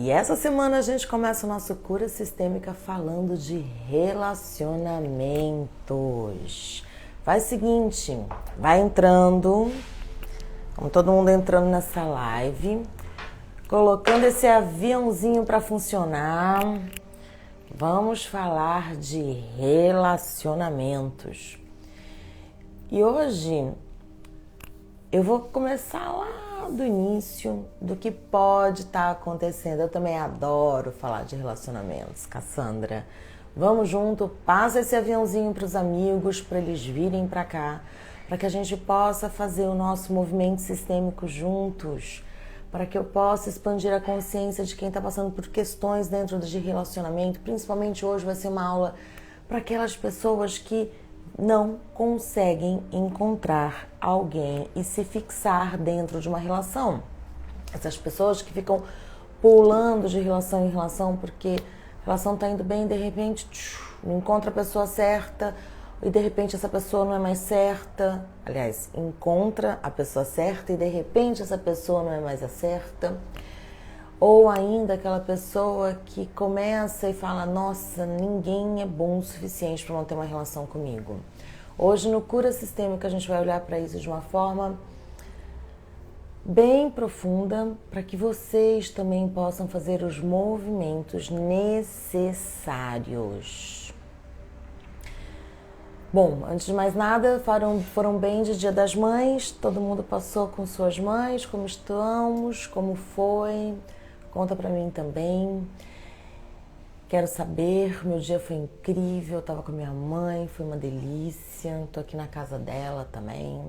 E essa semana a gente começa o nosso Cura Sistêmica falando de relacionamentos. Faz o seguinte, vai entrando, vamos todo mundo entrando nessa live, colocando esse aviãozinho para funcionar. Vamos falar de relacionamentos. E hoje eu vou começar lá do início do que pode estar acontecendo. Eu também adoro falar de relacionamentos, Cassandra. Vamos junto, passa esse aviãozinho para os amigos, para eles virem para cá, para que a gente possa fazer o nosso movimento sistêmico juntos, para que eu possa expandir a consciência de quem está passando por questões dentro de relacionamento. Principalmente hoje vai ser uma aula para aquelas pessoas que não conseguem encontrar alguém e se fixar dentro de uma relação. Essas pessoas que ficam pulando de relação em relação porque a relação está indo bem e de repente não encontra a pessoa certa e de repente essa pessoa não é mais certa. Aliás, encontra a pessoa certa e de repente essa pessoa não é mais a certa. Ou ainda aquela pessoa que começa e fala, nossa, ninguém é bom o suficiente para não ter uma relação comigo. Hoje no Cura Sistêmica a gente vai olhar para isso de uma forma bem profunda, para que vocês também possam fazer os movimentos necessários. Bom, antes de mais nada, foram bem de Dia das Mães, todo mundo passou com suas mães, como estamos, como foi? Conta pra mim também. Quero saber, meu dia foi incrível, eu tava com a minha mãe, foi uma delícia, tô aqui na casa dela também.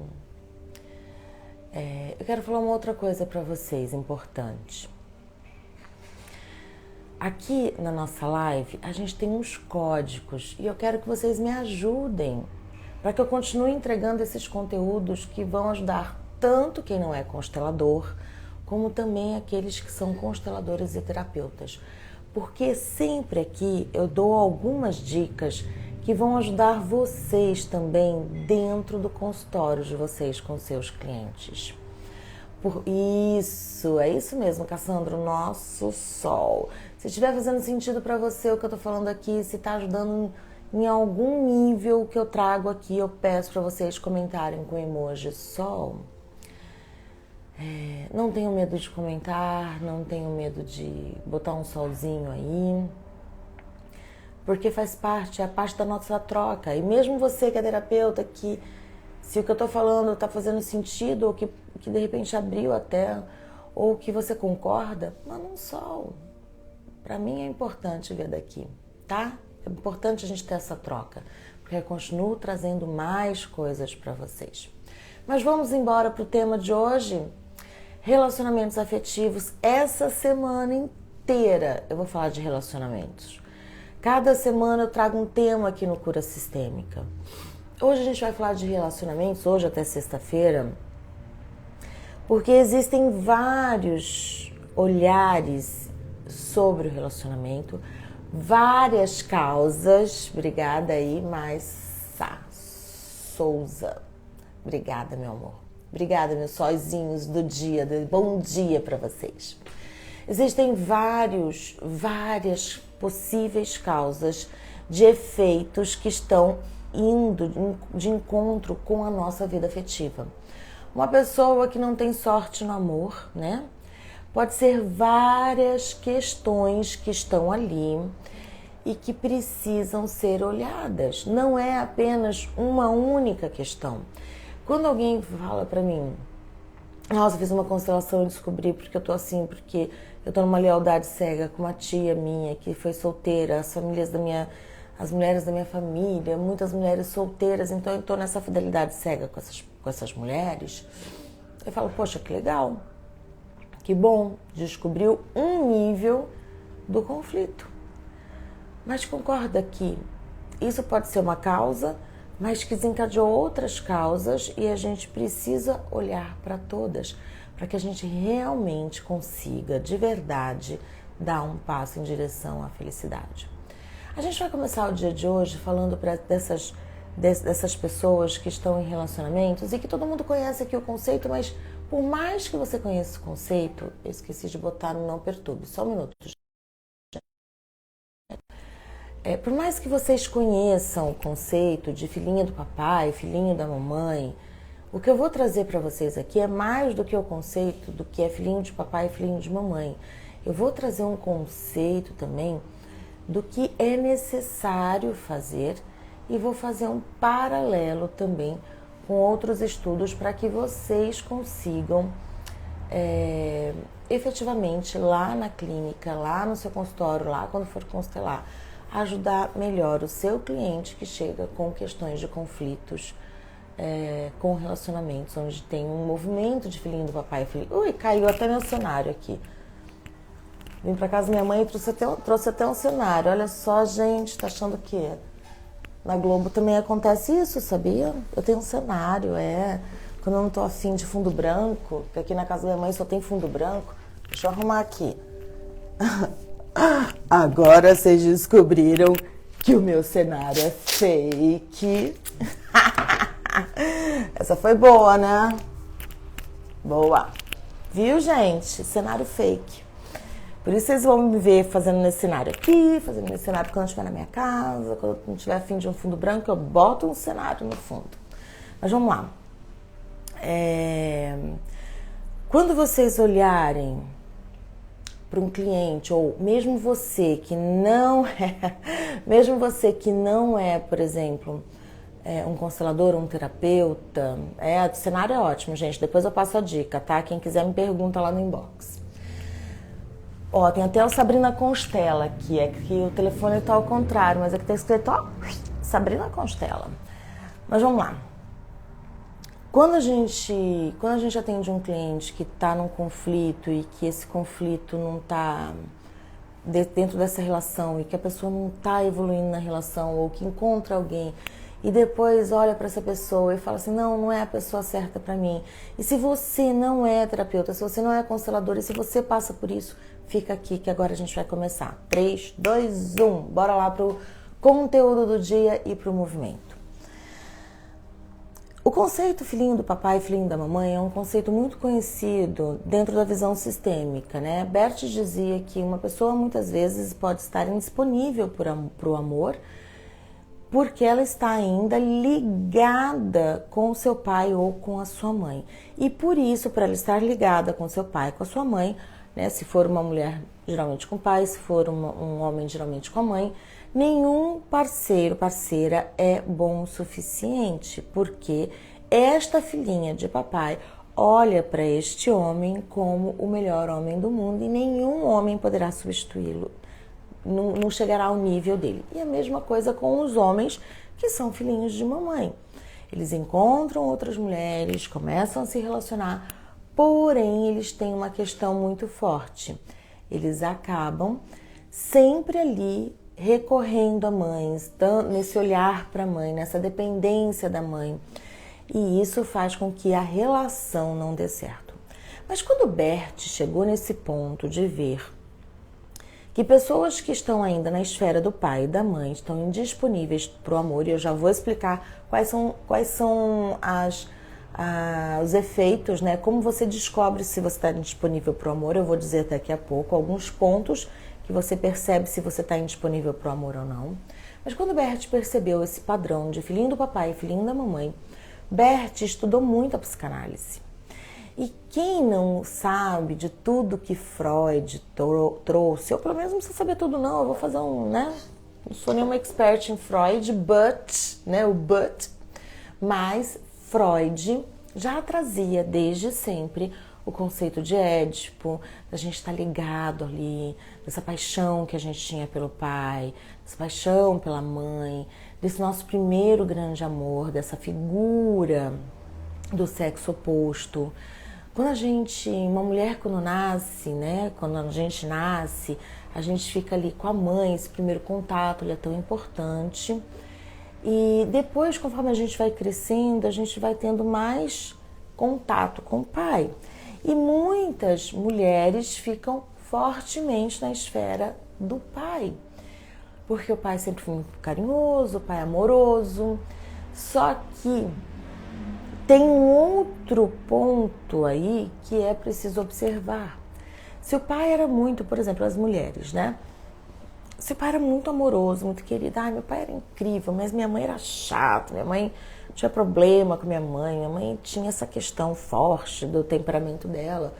Eu quero falar uma outra coisa pra vocês, importante. Aqui na nossa live, a gente tem uns códigos e eu quero que vocês me ajudem para que eu continue entregando esses conteúdos que vão ajudar tanto quem não é constelador, como também aqueles que são consteladores e terapeutas. Porque sempre aqui eu dou algumas dicas que vão ajudar vocês também dentro do consultório de vocês com seus clientes. É isso mesmo, Cassandra, o nosso sol. Se estiver fazendo sentido para você o que eu tô falando aqui, se está ajudando em algum nível que eu trago aqui, eu peço para vocês comentarem com o emoji sol. Não tenho medo de comentar, não tenho medo de botar um solzinho aí, porque faz parte, é a parte da nossa troca. E mesmo você que é terapeuta, que se o que eu tô falando tá fazendo sentido, ou que de repente abriu até, ou que você concorda, manda um sol. Pra mim é importante ver daqui, tá? É importante a gente ter essa troca, porque eu continuo trazendo mais coisas pra vocês. Mas vamos embora pro tema de hoje. Relacionamentos afetivos. Essa semana inteira eu vou falar de relacionamentos. Cada semana eu trago um tema aqui no Cura Sistêmica. Hoje a gente vai falar de relacionamentos, hoje até sexta-feira, porque existem vários olhares sobre o relacionamento, várias causas. Obrigada aí, Marcia Souza. Obrigada, meu amor. Obrigada, meus sóizinhos do dia. Bom dia para vocês. Existem várias possíveis causas de efeitos que estão indo de encontro com a nossa vida afetiva. Uma pessoa que não tem sorte no amor, né? Pode ser várias questões que estão ali e que precisam ser olhadas. Não é apenas uma única questão. Quando alguém fala pra mim, nossa, eu fiz uma constelação e descobri porque eu tô assim, porque eu tô numa lealdade cega com uma tia minha que foi solteira, as mulheres da minha família, muitas mulheres solteiras, então eu tô nessa fidelidade cega com essas mulheres. Eu falo, poxa, que legal, que bom, descobriu um nível do conflito. Mas concorda que isso pode ser uma causa, mas que desencadeou outras causas e a gente precisa olhar para todas, para que a gente realmente consiga, de verdade, dar um passo em direção à felicidade. A gente vai começar o dia de hoje falando dessas pessoas que estão em relacionamentos e que todo mundo conhece aqui o conceito, mas Por mais que você conheça esse conceito, eu esqueci de botar no não perturbe, só um minuto. Por mais que vocês conheçam o conceito de filhinho do papai, filhinho da mamãe, o que eu vou trazer para vocês aqui é mais do que o conceito do que é filhinho de papai e filhinho de mamãe. Eu vou trazer um conceito também do que é necessário fazer e vou fazer um paralelo também com outros estudos para que vocês consigam efetivamente lá na clínica, lá no seu consultório, lá quando for constelar, ajudar melhor o seu cliente que chega com questões de conflitos com relacionamentos, onde tem um movimento de filhinho do papai e filhinho. Ui, caiu até meu cenário aqui. Vim pra casa da minha mãe e trouxe até um cenário. Olha só, gente, tá achando que na Globo também acontece isso, sabia? Eu tenho um cenário, quando eu não tô afim de fundo branco, porque aqui na casa da minha mãe só tem fundo branco. Deixa eu arrumar aqui. Agora vocês descobriram que o meu cenário é fake. Essa foi boa, né? Boa. Viu, gente? Cenário fake. Por isso vocês vão me ver fazendo nesse cenário aqui, fazendo nesse cenário quando eu estiver na minha casa, quando eu não tiver afim de um fundo branco, eu boto um cenário no fundo. Mas vamos lá. Quando vocês olharem para um cliente, ou mesmo você que não é, por exemplo, um constelador, um terapeuta, o cenário é ótimo, gente. Depois eu passo a dica, tá? Quem quiser me pergunta lá no inbox. Ó, tem até o Sabrina Constela aqui, é que o telefone tá ao contrário, mas aqui tá escrito, ó, Sabrina Constela. Mas vamos lá. Quando a gente atende um cliente que tá num conflito e que esse conflito não tá dentro dessa relação e que a pessoa não tá evoluindo na relação ou que encontra alguém e depois olha para essa pessoa e fala assim, não é a pessoa certa para mim. E se você não é terapeuta, se você não é constelador e se você passa por isso, fica aqui que agora a gente vai começar. 3, 2, 1. Bora lá pro conteúdo do dia e pro movimento. O conceito filhinho do papai e filhinho da mamãe é um conceito muito conhecido dentro da visão sistêmica, né? Bert dizia que uma pessoa muitas vezes pode estar indisponível para o amor porque ela está ainda ligada com o seu pai ou com a sua mãe. E por isso, para ela estar ligada com seu pai, com a sua mãe, né, se for uma mulher, geralmente com o pai, se for um homem, geralmente com a mãe, nenhum parceiro, parceira é bom o suficiente, porque esta filhinha de papai olha para este homem como o melhor homem do mundo e nenhum homem poderá substituí-lo, não chegará ao nível dele. E a mesma coisa com os homens que são filhinhos de mamãe. Eles encontram outras mulheres, começam a se relacionar, porém eles têm uma questão muito forte. Eles acabam sempre ali recorrendo a mães, nesse olhar para a mãe, nessa dependência da mãe. E isso faz com que a relação não dê certo. Mas quando Bert chegou nesse ponto de ver que pessoas que estão ainda na esfera do pai e da mãe estão indisponíveis para o amor, e eu já vou explicar quais são os efeitos, né? Como você descobre se você está indisponível para o amor, eu vou dizer daqui a pouco alguns pontos que você percebe se você está indisponível para o amor ou não. Mas quando Bert percebeu esse padrão de filhinho do papai e filhinho da mamãe, Bert estudou muito a psicanálise. E quem não sabe de tudo que Freud trouxe, ou pelo menos não precisa saber tudo não, eu vou fazer não sou nenhuma expert em Freud, mas Freud já trazia desde sempre o conceito de Édipo, da gente estar ligado ali, dessa paixão que a gente tinha pelo pai, dessa paixão pela mãe, desse nosso primeiro grande amor, dessa figura do sexo oposto. Uma mulher quando nasce, né, quando a gente nasce, a gente fica ali com a mãe, esse primeiro contato, ele é tão importante. E depois, conforme a gente vai crescendo, a gente vai tendo mais contato com o pai. E muitas mulheres ficam fortemente na esfera do pai, porque o pai sempre foi muito carinhoso, o pai amoroso. Só que tem um outro ponto aí que é preciso observar. Se o pai era muito, por exemplo, as mulheres, né? Se o pai era muito amoroso, muito querido, meu pai era incrível, mas minha mãe era chata, minha mãe tinha problema com minha mãe tinha essa questão forte do temperamento dela.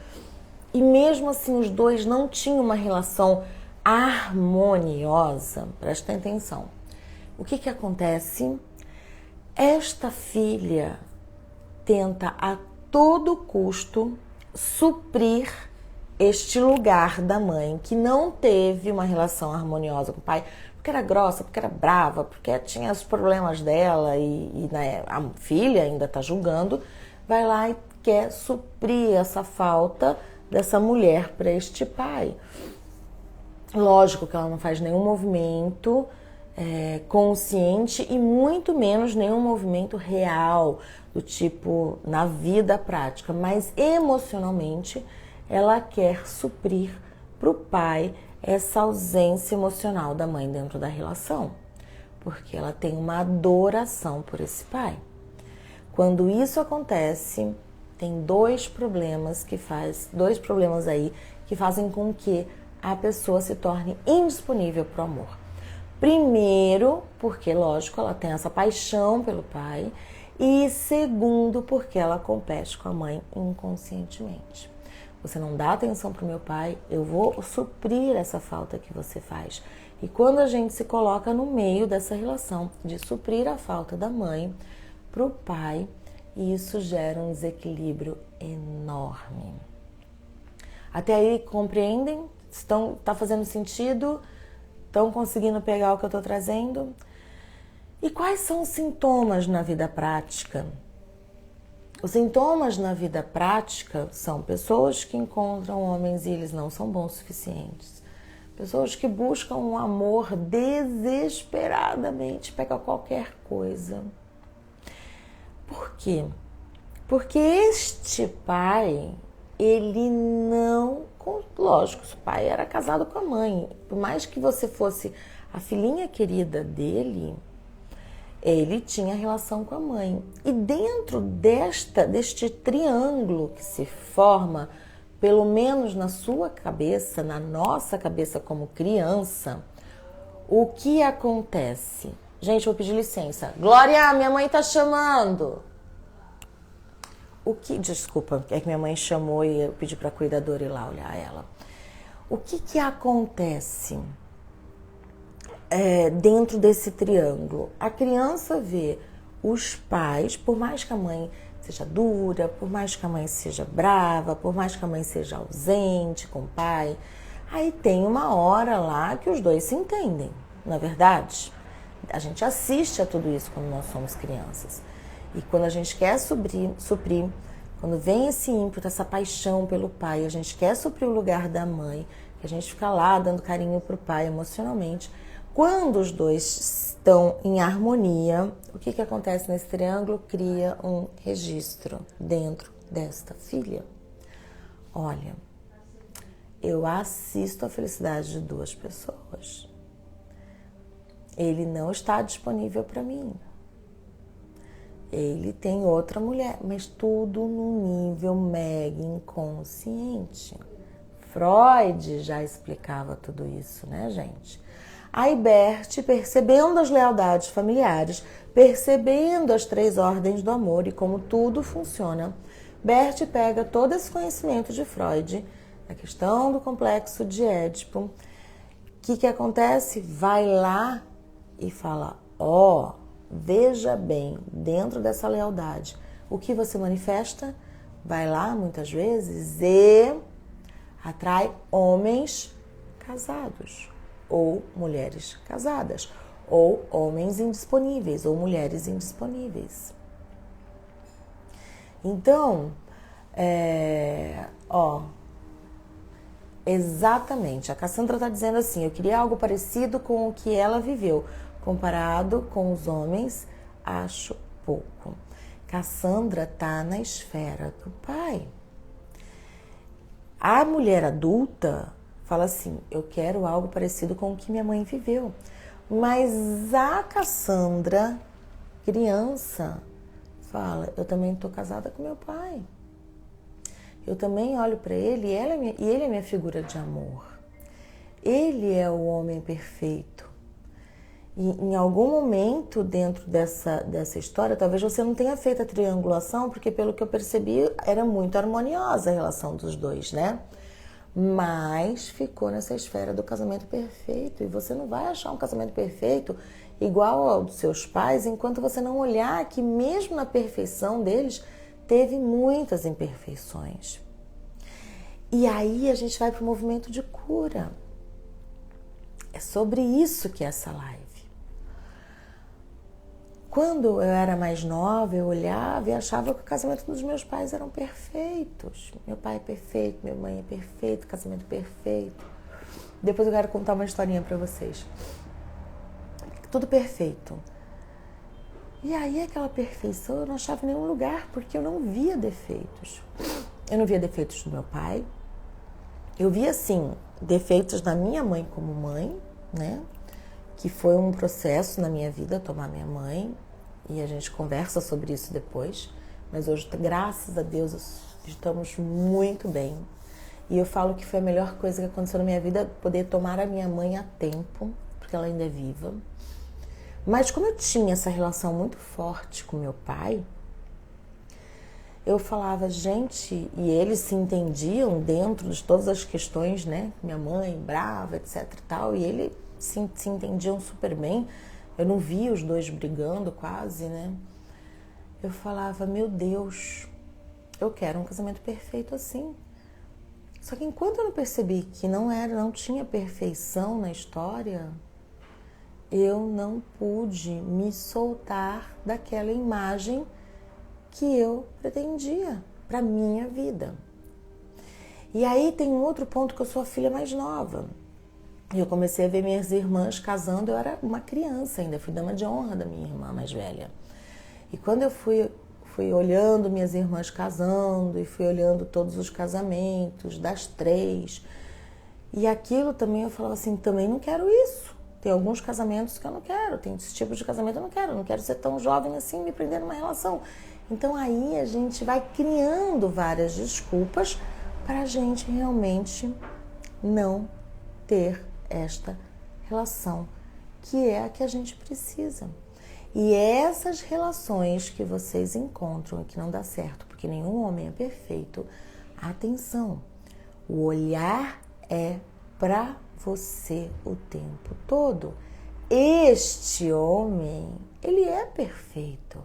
E mesmo assim os dois não tinham uma relação harmoniosa, prestem atenção. O que acontece? Esta filha tenta a todo custo suprir este lugar da mãe que não teve uma relação harmoniosa com o pai, porque era grossa, porque era brava, porque tinha os problemas dela né, a filha ainda está julgando, vai lá e quer suprir essa falta dessa mulher para este pai. Lógico que ela não faz nenhum movimento consciente e muito menos nenhum movimento real, do tipo na vida prática, mas emocionalmente ela quer suprir para o pai essa ausência emocional da mãe dentro da relação, porque ela tem uma adoração por esse pai. Quando isso acontece, tem dois problemas aí que fazem com que a pessoa se torne indisponível para o amor. Primeiro, porque, lógico, ela tem essa paixão pelo pai, e segundo, porque ela compete com a mãe inconscientemente. Você não dá atenção para o meu pai, eu vou suprir essa falta que você faz. E quando a gente se coloca no meio dessa relação de suprir a falta da mãe para o pai, isso gera um desequilíbrio enorme. Até aí, compreendem? Tá fazendo sentido? Estão conseguindo pegar o que eu estou trazendo? E quais são os sintomas na vida prática? Os sintomas na vida prática são pessoas que encontram homens e eles não são bons o suficientes. Pessoas que buscam um amor desesperadamente, pega qualquer coisa. Por quê? Porque este pai, ele não... Lógico, o pai era casado com a mãe. Por mais que você fosse a filhinha querida dele, ele tinha relação com a mãe. E dentro deste triângulo que se forma, pelo menos na sua cabeça, na nossa cabeça como criança, o que acontece? Gente, eu vou pedir licença. Glória, minha mãe tá chamando. Desculpa, é que minha mãe chamou e eu pedi pra cuidadora ir lá olhar ela. O que acontece dentro desse triângulo? A criança vê os pais, por mais que a mãe seja dura, por mais que a mãe seja brava, por mais que a mãe seja ausente com o pai, aí tem uma hora lá que os dois se entendem, não é verdade? A gente assiste a tudo isso quando nós somos crianças. E quando a gente quer suprir, quando vem esse ímpeto, essa paixão pelo pai, a gente quer suprir o lugar da mãe, que a gente fica lá dando carinho pro pai emocionalmente. Quando os dois estão em harmonia, o que acontece nesse triângulo? Cria um registro dentro desta filha. Olha, eu assisto a felicidade de duas pessoas. Ele não está disponível para mim. Ele tem outra mulher, mas tudo num nível mega inconsciente. Freud já explicava tudo isso, né, gente? Aí Bert, percebendo as lealdades familiares, percebendo as 3 ordens do amor e como tudo funciona, Bert pega todo esse conhecimento de Freud, a questão do complexo de Édipo. O que acontece? Vai lá e fala, veja bem, dentro dessa lealdade, o que você manifesta, vai lá muitas vezes e atrai homens casados, ou mulheres casadas, ou homens indisponíveis, ou mulheres indisponíveis. Então, exatamente, a Cassandra está dizendo assim, eu queria algo parecido com o que ela viveu, comparado com os homens, acho pouco. Cassandra está na esfera do pai. A mulher adulta fala assim, eu quero algo parecido com o que minha mãe viveu. Mas a Cassandra, criança, fala, eu também estou casada com meu pai. Eu também olho para ele e ele é minha figura de amor. Ele é o homem perfeito. E em algum momento dentro dessa história, talvez você não tenha feito a triangulação, porque pelo que eu percebi, era muito harmoniosa a relação dos dois, né? Mas ficou nessa esfera do casamento perfeito. E você não vai achar um casamento perfeito igual ao dos seus pais, enquanto você não olhar que mesmo na perfeição deles, teve muitas imperfeições. E aí a gente vai para o movimento de cura. É sobre isso que é essa live. Quando eu era mais nova, eu olhava e achava que o casamento dos meus pais eram perfeitos. Meu pai é perfeito, minha mãe é perfeito, casamento perfeito. Depois eu quero contar uma historinha para vocês. Tudo perfeito. E aí aquela perfeição eu não achava em nenhum lugar, porque eu não via defeitos. Eu não via defeitos do meu pai. Eu via, sim, defeitos da minha mãe como mãe, né? Que foi um processo na minha vida, tomar minha mãe, e a gente conversa sobre isso depois, mas hoje, graças a Deus, estamos muito bem. E eu falo que foi a melhor coisa que aconteceu na minha vida, poder tomar a minha mãe a tempo, porque ela ainda é viva. Mas como eu tinha essa relação muito forte com meu pai, eu falava, gente, e eles se entendiam dentro de todas as questões, né? Minha mãe, brava, etc e tal, e ele se entendiam super bem. Eu não via os dois brigando quase, né? Eu falava, meu Deus, eu quero um casamento perfeito assim. Só que enquanto eu não percebi que não tinha perfeição na história, eu não pude me soltar daquela imagem que eu pretendia para minha vida. E aí tem um outro ponto, que eu sou a filha mais nova. E eu comecei a ver minhas irmãs casando, eu era uma criança ainda, fui dama de honra da minha irmã mais velha. E quando eu fui olhando minhas irmãs casando, e fui olhando todos os casamentos das três, e aquilo também eu falava assim, também não quero isso. Tem alguns casamentos que eu não quero, tem esse tipo de casamento que eu não quero ser tão jovem assim, me prender numa relação. Então aí a gente vai criando várias desculpas para a gente realmente não ter esta relação, que é a que a gente precisa. E essas relações que vocês encontram e que não dá certo, porque nenhum homem é perfeito, atenção, o olhar é para você o tempo todo. Este homem, ele é perfeito.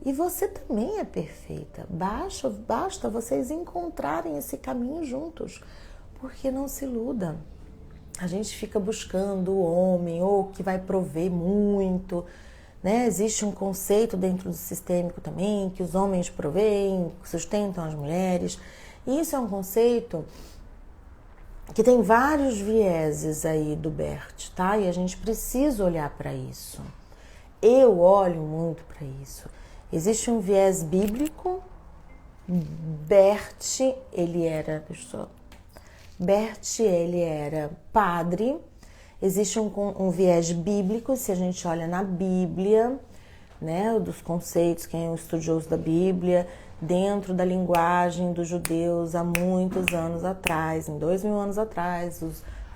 E você também é perfeita. Basta vocês encontrarem esse caminho juntos, porque não se iluda. A gente fica buscando o homem, ou que vai prover muito, né? Existe um conceito dentro do sistêmico também, que os homens proveem, sustentam as mulheres. E isso é um conceito que tem vários vieses aí do Bert, tá? E a gente precisa olhar para isso. Eu olho muito para isso. Existe um viés bíblico. Bert, ele era padre. Existe um viés bíblico, se a gente olha na Bíblia, né, dos conceitos, quem é um estudioso da Bíblia, dentro da linguagem dos judeus há muitos anos atrás, em 2000 anos atrás,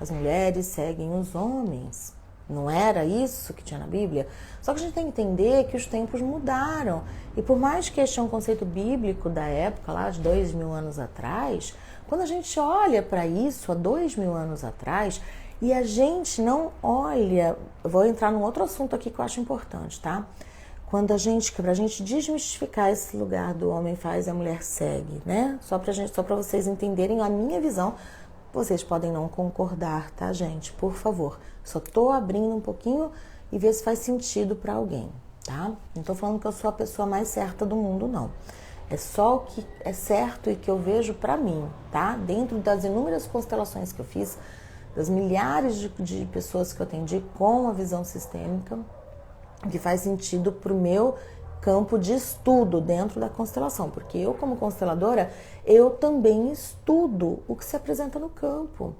as mulheres seguem os homens. Não era isso que tinha na Bíblia? Só que a gente tem que entender que os tempos mudaram. E por mais que este é um conceito bíblico da época, lá de 2000 anos atrás, quando a gente olha para isso há 2000 anos atrás, e a gente não olha... Eu vou entrar num outro assunto aqui que eu acho importante, tá? Pra gente desmistificar esse lugar do homem faz e a mulher segue, né? Só pra vocês entenderem a minha visão. Vocês podem não concordar, tá, gente? Por favor. Só tô abrindo um pouquinho e ver se faz sentido para alguém, tá? Não tô falando que eu sou a pessoa mais certa do mundo, não. É só o que é certo e que eu vejo para mim, tá? Dentro das inúmeras constelações que eu fiz, das milhares de pessoas que eu atendi com a visão sistêmica, que faz sentido pro meu campo de estudo dentro da constelação, porque eu, como consteladora, eu também estudo o que se apresenta no campo,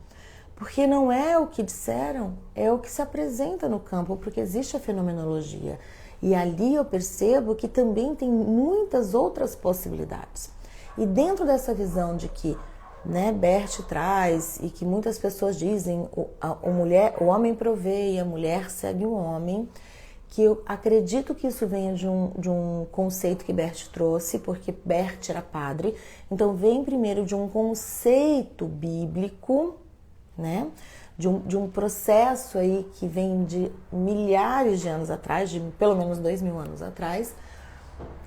porque não é o que disseram, é o que se apresenta no campo, porque existe a fenomenologia. E ali eu percebo que também tem muitas outras possibilidades. E dentro dessa visão de que, né, Bert traz e que muitas pessoas dizem o homem provê e a mulher segue o homem, que eu acredito que isso venha de um conceito que Bert trouxe, porque Bert era padre, então vem primeiro de um conceito bíblico, né? De um processo aí que vem de milhares de anos atrás, de pelo menos 2000 anos atrás.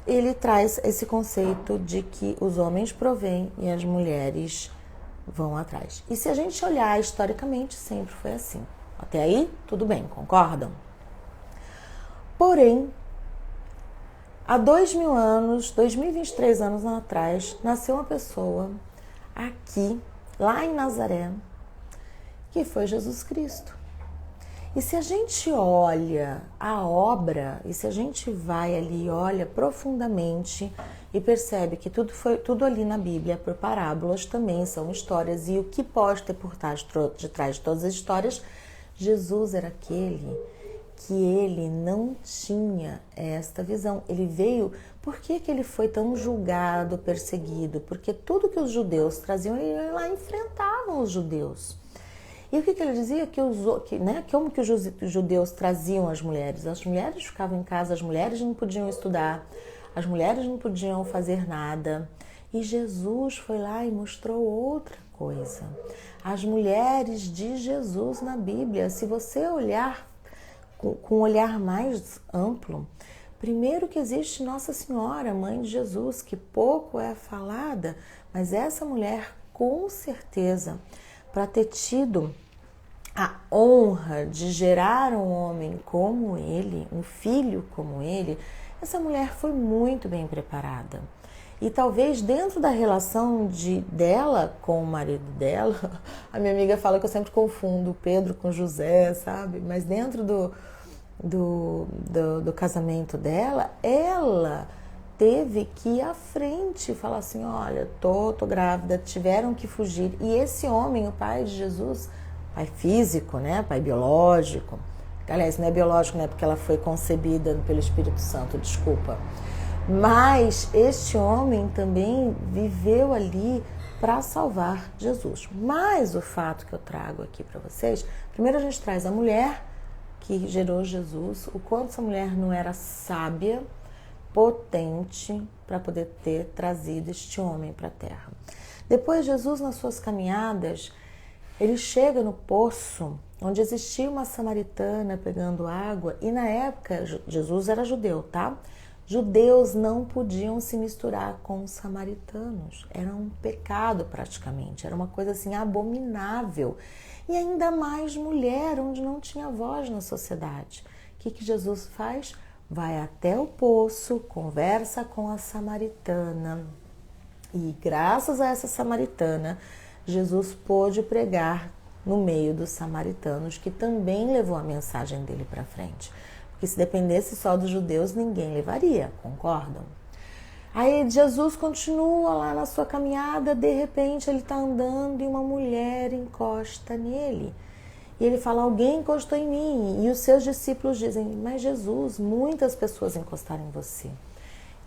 Ele traz esse conceito de que os homens provêm e as mulheres vão atrás. E se a gente olhar historicamente, sempre foi assim. Até aí, tudo bem, concordam? Porém, há 2000 anos, 2023 anos atrás, nasceu uma pessoa aqui, lá em Nazaré, que foi Jesus Cristo. E se a gente olha a obra, e se a gente vai ali e olha profundamente e percebe que tudo ali na Bíblia, por parábolas também são histórias, e o que pode ter por trás de todas as histórias, Jesus era aquele que ele não tinha esta visão. Ele veio, por que ele foi tão julgado, perseguido? Porque tudo que os judeus traziam, ele lá enfrentavam os judeus. E o que ele dizia? Como que os judeus traziam as mulheres? As mulheres ficavam em casa, as mulheres não podiam estudar, as mulheres não podiam fazer nada. E Jesus foi lá e mostrou outra coisa. As mulheres de Jesus na Bíblia, se você olhar com um olhar mais amplo, primeiro que existe Nossa Senhora, Mãe de Jesus, que pouco é falada, mas essa mulher, com certeza, para ter tido a honra de gerar um homem como ele, um filho como ele, essa mulher foi muito bem preparada. E talvez dentro da relação dela com o marido dela, a minha amiga fala que eu sempre confundo Pedro com José, sabe? Mas dentro do casamento dela, ela teve que ir à frente e falar assim, olha, tô grávida, tiveram que fugir. E esse homem, o pai de Jesus, pai físico, né, pai biológico, aliás, não é biológico, né, porque ela foi concebida pelo Espírito Santo, desculpa. Mas este homem também viveu ali para salvar Jesus. Mas o fato que eu trago aqui para vocês, primeiro a gente traz a mulher que gerou Jesus, o quanto essa mulher não era sábia, potente para poder ter trazido este homem para a terra. Depois Jesus, nas suas caminhadas, ele chega no poço onde existia uma samaritana pegando água, e na época Jesus era judeu, tá? Judeus não podiam se misturar com os samaritanos, era um pecado praticamente, era uma coisa assim abominável. E ainda mais mulher, onde não tinha voz na sociedade. O que Jesus faz? Vai até o poço, conversa com a samaritana. E graças a essa samaritana, Jesus pôde pregar no meio dos samaritanos, que também levou a mensagem dele para frente. Porque se dependesse só dos judeus, ninguém levaria, concordam? Aí Jesus continua lá na sua caminhada, de repente ele está andando e uma mulher encosta nele. E ele fala, alguém encostou em mim. E os seus discípulos dizem, mas Jesus, muitas pessoas encostaram em você.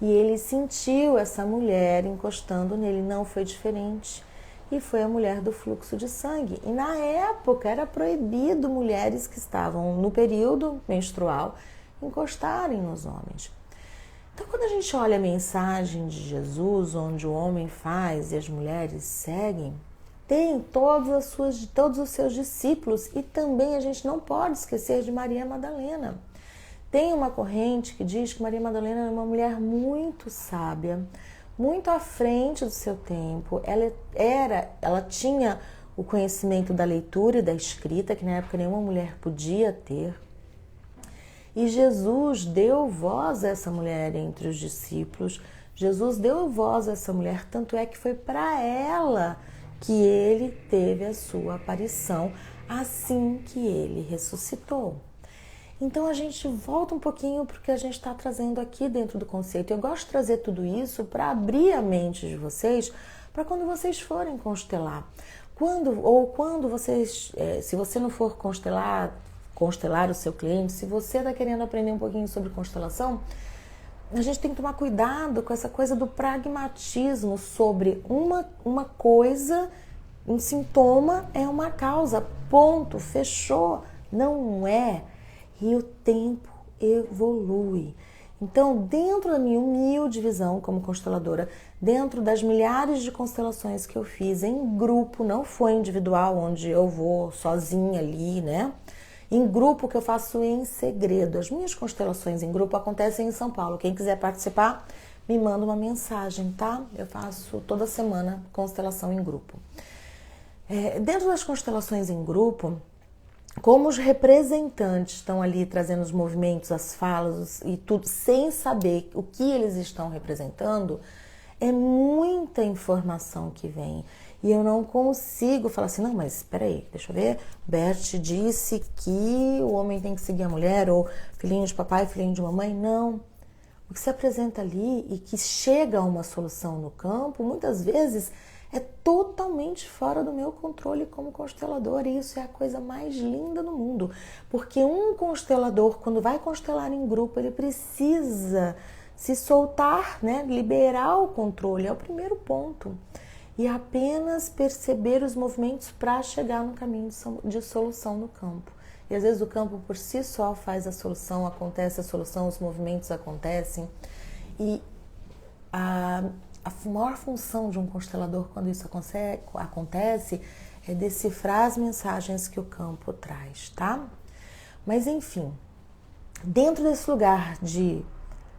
E ele sentiu essa mulher encostando nele, não foi diferente. E foi a mulher do fluxo de sangue. E na época era proibido mulheres que estavam no período menstrual encostarem nos homens. Então, quando a gente olha a mensagem de Jesus, onde o homem faz e as mulheres seguem, tem todos os seus discípulos, e também a gente não pode esquecer de Maria Madalena. Tem uma corrente que diz que Maria Madalena era uma mulher muito sábia, muito à frente do seu tempo. Ela tinha o conhecimento da leitura e da escrita, que na época nenhuma mulher podia ter. E Jesus deu voz a essa mulher entre os discípulos. Jesus deu voz a essa mulher, tanto é que foi para ela que ele teve a sua aparição assim que ele ressuscitou. Então a gente volta um pouquinho para o que a gente está trazendo aqui dentro do conceito. Eu gosto de trazer tudo isso para abrir a mente de vocês, para quando vocês forem constelar. Quando vocês, se você não for constelar, constelar o seu cliente, se você está querendo aprender um pouquinho sobre constelação, a gente tem que tomar cuidado com essa coisa do pragmatismo sobre uma coisa, um sintoma é uma causa, ponto, fechou, não é. E o tempo evolui. Então, dentro da minha humilde visão como consteladora, dentro das milhares de constelações que eu fiz em grupo, não foi individual, onde eu vou sozinha ali, né? Em grupo, que eu faço em segredo. As minhas constelações em grupo acontecem em São Paulo. Quem quiser participar, me manda uma mensagem, tá? Eu faço toda semana constelação em grupo. Dentro das constelações em grupo, como os representantes estão ali trazendo os movimentos, as falas e tudo, sem saber o que eles estão representando, é muita informação que vem. E eu não consigo falar assim, não, mas espera aí, deixa eu ver. Bert disse que o homem tem que seguir a mulher, ou filhinho de papai, filhinho de mamãe. Não. O que se apresenta ali e que chega a uma solução no campo, muitas vezes é totalmente fora do meu controle como constelador, e isso é a coisa mais linda do mundo, porque um constelador, quando vai constelar em grupo, ele precisa se soltar, né? Liberar o controle, é o primeiro ponto, e apenas perceber os movimentos para chegar no caminho de solução no campo. E às vezes o campo por si só faz a solução, acontece a solução, os movimentos acontecem, e a maior função de um constelador quando isso acontece é decifrar as mensagens que o campo traz, tá? Mas enfim, dentro desse lugar de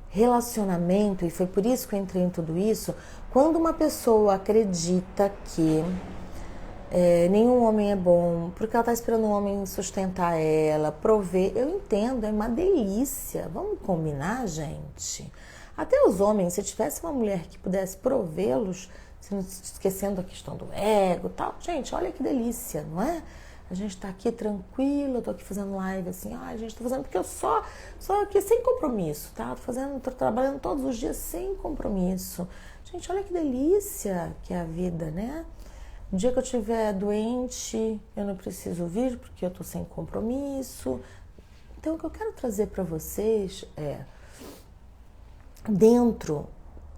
relacionamento, e foi por isso que eu entrei em tudo isso, quando uma pessoa acredita que nenhum homem é bom, porque ela está esperando um homem sustentar ela, prover, eu entendo, é uma delícia, vamos combinar, gente? Até os homens, se tivesse uma mulher que pudesse provê-los, esquecendo a questão do ego e tal, gente, olha que delícia, não é? A gente tá aqui tranquilo, eu tô aqui fazendo live assim, a gente tá fazendo porque eu só aqui sem compromisso, tá? Tô trabalhando todos os dias sem compromisso. Gente, olha que delícia que é a vida, né? No dia que eu estiver doente, eu não preciso vir porque eu tô sem compromisso. Então, o que eu quero trazer para vocês é, dentro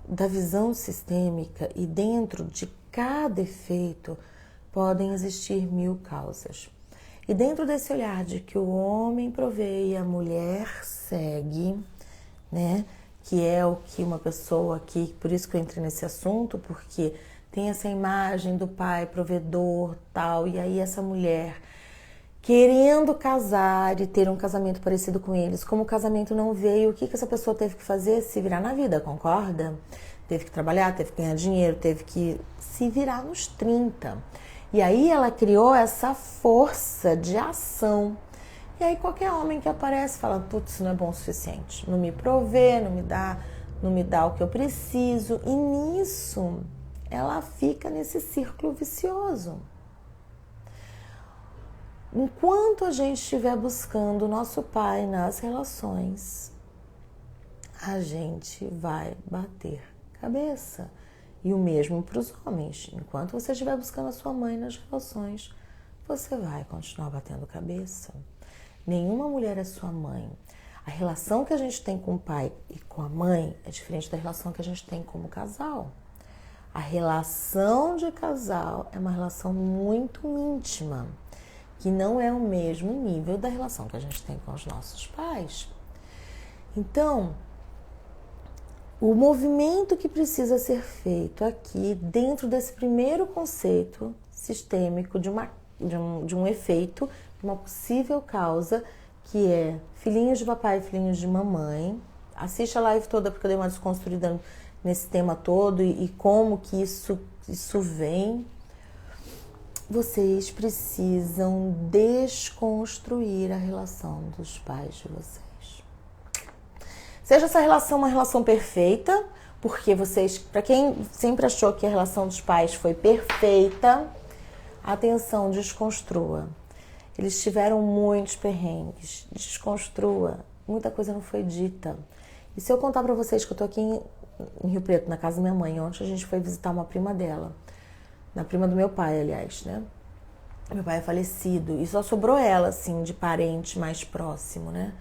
da visão sistêmica e dentro de cada efeito podem existir 1000 causas. E dentro desse olhar de que o homem provê e a mulher segue, né? Que é o que uma pessoa aqui, por isso que eu entrei nesse assunto, porque tem essa imagem do pai provedor, tal, e aí essa mulher querendo casar e ter um casamento parecido com eles. Como o casamento não veio, o que essa pessoa teve que fazer? Se virar na vida, concorda? Teve que trabalhar, teve que ganhar dinheiro, teve que se virar nos 30. E aí ela criou essa força de ação. E aí qualquer homem que aparece fala, putz, isso não é bom o suficiente. Não me provê, não me dá o que eu preciso. E nisso ela fica nesse círculo vicioso. Enquanto a gente estiver buscando o nosso pai nas relações, a gente vai bater cabeça. E o mesmo para os homens. Enquanto você estiver buscando a sua mãe nas relações, você vai continuar batendo cabeça. Nenhuma mulher é sua mãe. A relação que a gente tem com o pai e com a mãe é diferente da relação que a gente tem como casal. A relação de casal é uma relação muito íntima, que não é o mesmo nível da relação que a gente tem com os nossos pais. Então, o movimento que precisa ser feito aqui, dentro desse primeiro conceito sistêmico de um efeito, de uma possível causa, que é filhinhos de papai e filhinhos de mamãe. Assiste a live toda porque eu dei uma desconstruída nesse tema todo e como que isso vem. Vocês precisam desconstruir a relação dos pais de vocês. Seja essa relação uma relação perfeita, porque vocês, para quem sempre achou que a relação dos pais foi perfeita, atenção, desconstrua. Eles tiveram muitos perrengues, desconstrua. Muita coisa não foi dita. E se eu contar para vocês que eu tô aqui em Rio Preto, na casa da minha mãe, ontem a gente foi visitar uma prima dela, na prima do meu pai, aliás, né? Meu pai é falecido e só sobrou ela, assim, de parente mais próximo, né?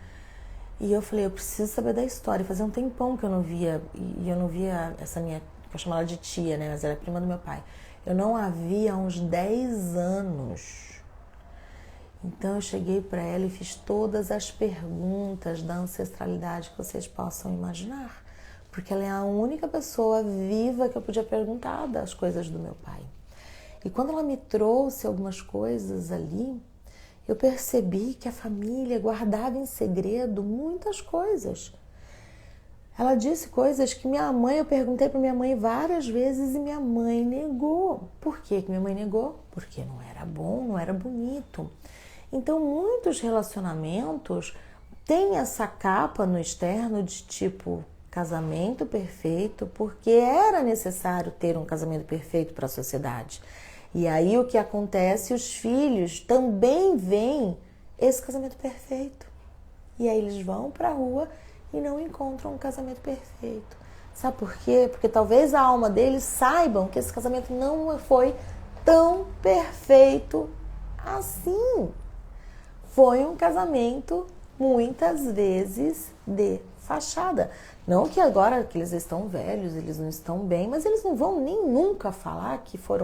E eu falei, eu preciso saber da história. Fazia um tempão que eu não via, e eu não via essa minha, que eu chamo ela de tia, né? Mas ela é prima do meu pai. Eu não a via há uns 10 anos. Então eu cheguei para ela e fiz todas as perguntas da ancestralidade que vocês possam imaginar. Porque ela é a única pessoa viva que eu podia perguntar das coisas do meu pai. E quando ela me trouxe algumas coisas ali, eu percebi que a família guardava em segredo muitas coisas. Ela disse coisas que minha mãe, eu perguntei para minha mãe várias vezes e minha mãe negou. Por que minha mãe negou? Porque não era bom, não era bonito. Então, muitos relacionamentos têm essa capa no externo de tipo casamento perfeito, porque era necessário ter um casamento perfeito para a sociedade. E aí o que acontece, os filhos também veem esse casamento perfeito. E aí eles vão para a rua e não encontram um casamento perfeito. Sabe por quê? Porque talvez a alma deles saibam que esse casamento não foi tão perfeito assim. Foi um casamento, muitas vezes, de fachada. Não que agora que eles estão velhos, eles não estão bem, mas eles não vão nem nunca falar que foi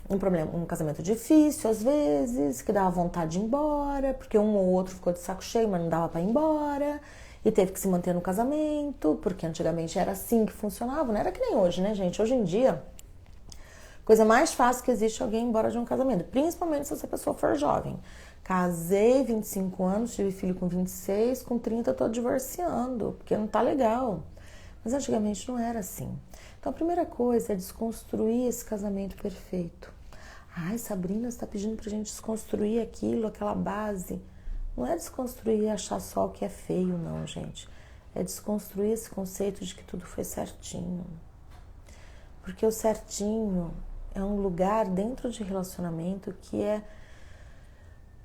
um problema, um casamento difícil às vezes, que dava vontade de ir embora, porque um ou outro ficou de saco cheio, mas não dava para ir embora, e teve que se manter no casamento, porque antigamente era assim que funcionava, não era que nem hoje, né, gente? Hoje em dia, coisa mais fácil que existe é alguém ir embora de um casamento, principalmente se essa pessoa for jovem. Casei, 25 anos, tive filho com 26, com 30 eu tô divorciando, porque não tá legal. Mas antigamente não era assim. Então a primeira coisa é desconstruir esse casamento perfeito. Ai, Sabrina, você tá pedindo pra gente desconstruir aquilo, aquela base. Não é desconstruir e achar só o que é feio, não, gente. É desconstruir esse conceito de que tudo foi certinho. Porque o certinho é um lugar dentro de relacionamento que é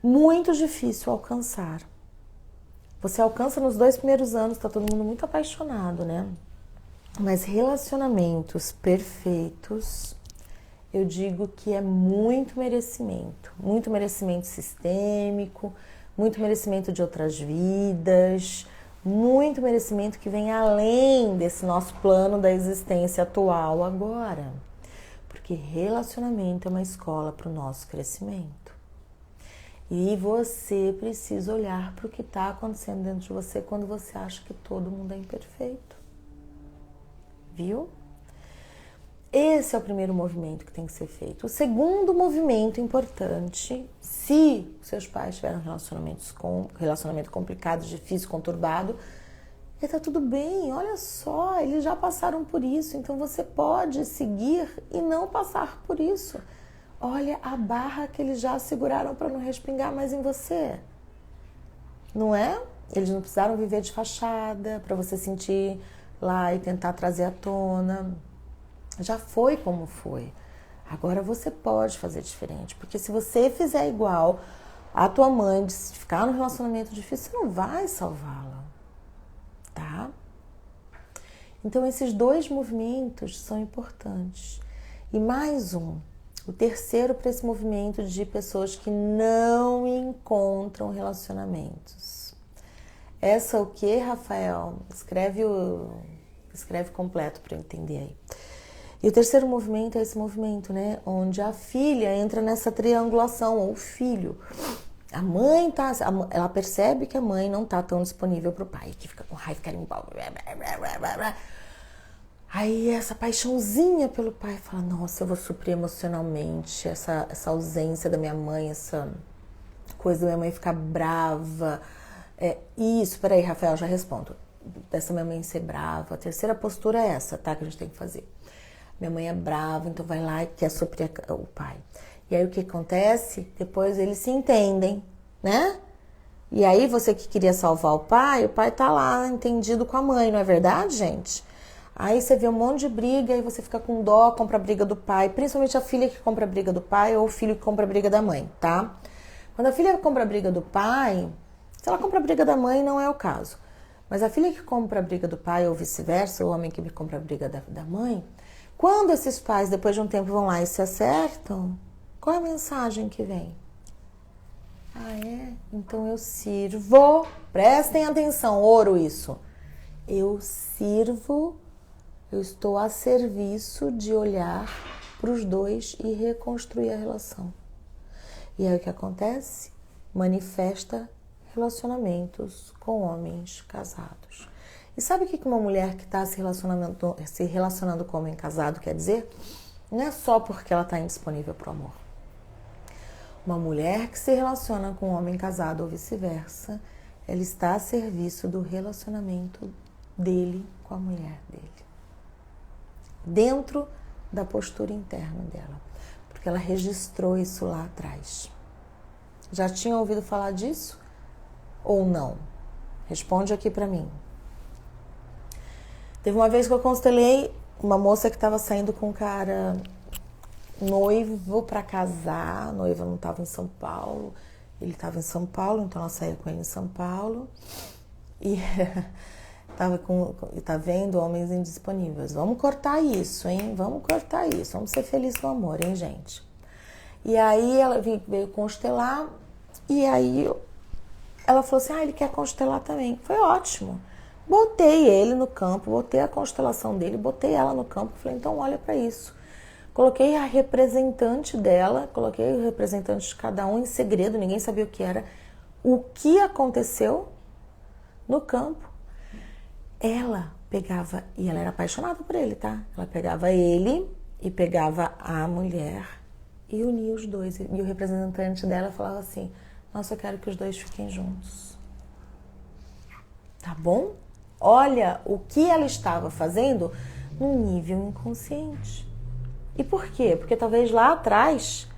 muito difícil alcançar. Você alcança nos 2 primeiros anos, tá todo mundo muito apaixonado, né? Mas relacionamentos perfeitos, eu digo que é muito merecimento sistêmico, muito merecimento de outras vidas, muito merecimento que vem além desse nosso plano da existência atual agora. Porque relacionamento é uma escola para o nosso crescimento. E você precisa olhar para o que está acontecendo dentro de você quando você acha que todo mundo é imperfeito. Viu? Esse é o primeiro movimento que tem que ser feito. O segundo movimento importante, se seus pais tiveram relacionamento complicado, difícil, conturbado, tá tudo bem, olha só, eles já passaram por isso, então você pode seguir e não passar por isso. Olha a barra que eles já seguraram para não respingar mais em você. Não é? Eles não precisaram viver de fachada para você sentir lá e tentar trazer à tona. Já foi como foi. Agora você pode fazer diferente, porque se você fizer igual a tua mãe, de ficar no relacionamento difícil, você não vai salvá-la, tá? Então esses 2 movimentos são importantes. E mais um, o terceiro para esse movimento de pessoas que não encontram relacionamentos. Essa o que, Rafael? Escreve completo para eu entender aí. E o terceiro movimento é esse movimento, né? Onde a filha entra nessa triangulação, ou o filho. A mãe ela percebe que a mãe não tá tão disponível pro pai, que fica com raiva, quer ir embora. Aí essa paixãozinha pelo pai fala, nossa, eu vou suprir emocionalmente essa ausência da minha mãe, essa coisa da minha mãe ficar brava. Peraí, Rafael, já respondo. Dessa minha mãe ser brava. A terceira postura é essa, tá? Que a gente tem que fazer. Minha mãe é brava, então vai lá e quer suprir o pai. E aí o que acontece? Depois eles se entendem, né? E aí você que queria salvar o pai tá lá entendido com a mãe, não é verdade, gente? Aí você vê um monte de briga e você fica com dó, compra a briga do pai, principalmente a filha que compra a briga do pai ou o filho que compra a briga da mãe, tá? Quando a filha compra a briga do pai, se ela compra a briga da mãe, não é o caso. Mas a filha que compra a briga do pai ou vice-versa, o homem que compra a briga da mãe, quando esses pais, depois de um tempo, vão lá e se acertam, Qual é a mensagem que vem? Ah, é? Então eu sirvo. Prestem atenção, ouro isso. Eu sirvo, eu estou a serviço de olhar para os dois e reconstruir a relação. E aí o que acontece? Manifesta relacionamentos com homens casados. E sabe o que uma mulher que está se relacionando com um homem casado quer dizer? Não é só porque ela está indisponível para o amor. Uma mulher que se relaciona com um homem casado ou vice-versa, ela está a serviço do relacionamento dele com a mulher dele. Dentro da postura interna dela. Porque ela registrou isso lá atrás. Já tinha ouvido falar disso? Ou não? Responde aqui pra mim. Teve uma vez que eu constelei uma moça que estava saindo com um cara noivo para casar. A noiva não estava em São Paulo. Ele estava em São Paulo, então ela saiu com ele em São Paulo. E tá vendo homens indisponíveis. Vamos cortar isso, hein? Vamos cortar isso. Vamos ser felizes no amor, hein, gente? E aí ela veio constelar. E aí ela falou assim, ele quer constelar também. Foi ótimo. Botei ele no campo, botei a constelação dele, botei ela no campo. Falei, então olha para isso. Coloquei a representante dela, coloquei o representante de cada um em segredo, ninguém sabia o que era. O que aconteceu no campo? Ela pegava, e ela era apaixonada por ele, tá? Ela pegava ele e pegava a mulher e unia os dois. E o representante dela falava assim, nossa, eu quero que os dois fiquem juntos. Tá bom? Olha o que ela estava fazendo no nível inconsciente. E por quê? Porque talvez lá atrás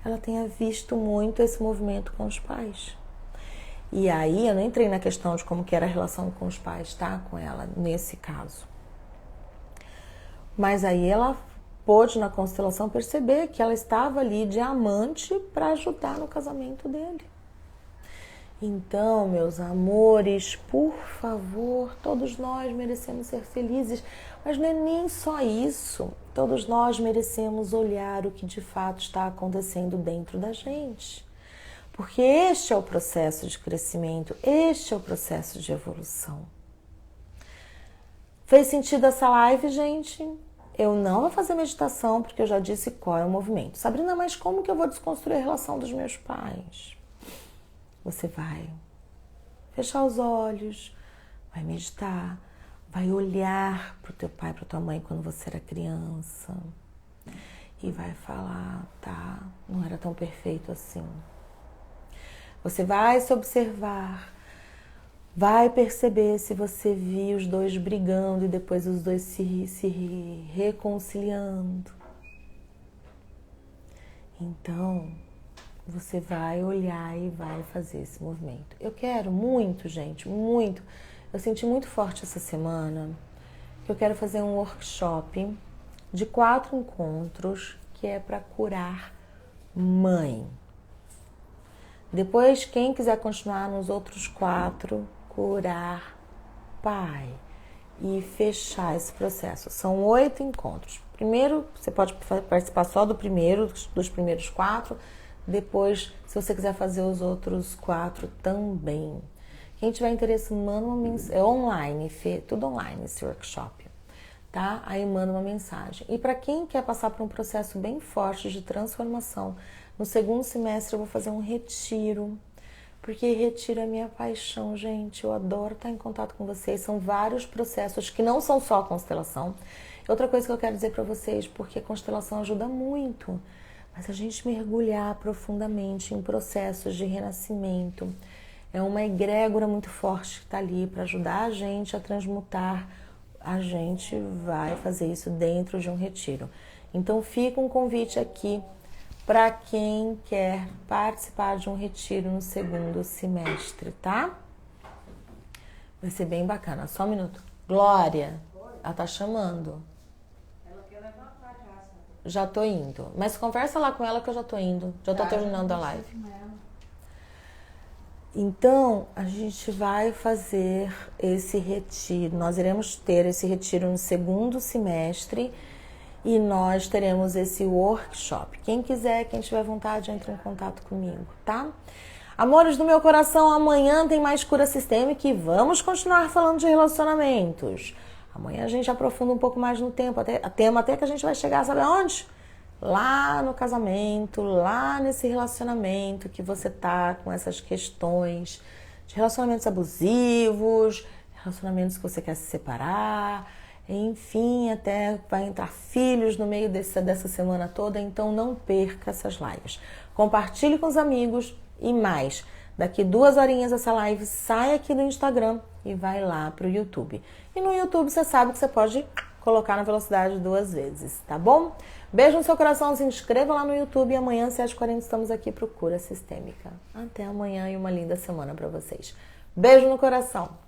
ela tenha visto muito esse movimento com os pais. E aí eu não entrei na questão de como que era a relação com os pais, tá? Com ela, nesse caso. Mas aí ela pôde na constelação perceber que ela estava ali de amante para ajudar no casamento dele. Então, meus amores, por favor, todos nós merecemos ser felizes, mas não é nem só isso. Todos nós merecemos olhar o que de fato está acontecendo dentro da gente. Porque este é o processo de crescimento, este é o processo de evolução. Fez sentido essa live, gente? Eu não vou fazer meditação, porque eu já disse qual é o movimento. Sabrina, mas como que eu vou desconstruir a relação dos meus pais? Você vai fechar os olhos, vai meditar, vai olhar para o teu pai, para tua mãe quando você era criança e vai falar, tá, não era tão perfeito assim. Você vai se observar, vai perceber se você viu os dois brigando e depois os dois se reconciliando. Então, você vai olhar e vai fazer esse movimento. Eu quero muito, gente, muito. Eu senti muito forte essa semana que eu quero fazer um workshop de 4 encontros que é para curar mãe. Depois, quem quiser continuar nos outros 4, curar pai e fechar esse processo. São 8 encontros. Primeiro, você pode participar só dos primeiros 4. Depois, se você quiser fazer os outros 4 também. Quem tiver interesse, manda uma mensagem. É online, Fê, tudo online esse workshop, tá? Aí manda uma mensagem. E para quem quer passar por um processo bem forte de transformação, no segundo semestre eu vou fazer um retiro, porque retiro é minha paixão, gente. Eu adoro estar em contato com vocês. São vários processos que não são só a constelação. Outra coisa que eu quero dizer para vocês, porque a constelação ajuda muito, mas a gente mergulhar profundamente em processos de renascimento é uma egrégora muito forte que está ali para ajudar a gente a transmutar. A gente vai fazer isso dentro de um retiro. Então fica um convite aqui para quem quer participar de um retiro no segundo semestre, tá? Vai ser bem bacana. Só um minuto. Glória, ela tá chamando. Já tô indo. Mas conversa lá com ela que eu já tô indo. Já tô terminando a live. Então, a gente vai fazer esse retiro. Nós iremos ter esse retiro no segundo semestre. e nós teremos esse workshop. Quem quiser, quem tiver vontade, entre em contato comigo, tá? Amores do meu coração, amanhã tem mais cura sistêmica e vamos continuar falando de relacionamentos. Amanhã a gente aprofunda um pouco mais no tempo, até que a gente vai chegar, sabe aonde? Lá no casamento, lá nesse relacionamento que você tá com essas questões de relacionamentos abusivos, relacionamentos que você quer se separar, enfim, até vai entrar filhos no meio dessa semana toda, então não perca essas lives. Compartilhe com os amigos e mais. Daqui 2 horinhas essa live sai aqui do Instagram e vai lá pro YouTube. E no YouTube você sabe que você pode colocar na velocidade 2 vezes, tá bom? Beijo no seu coração, se inscreva lá no YouTube e amanhã, 7h40, estamos aqui pro Cura Sistêmica. Até amanhã e uma linda semana para vocês. Beijo no coração!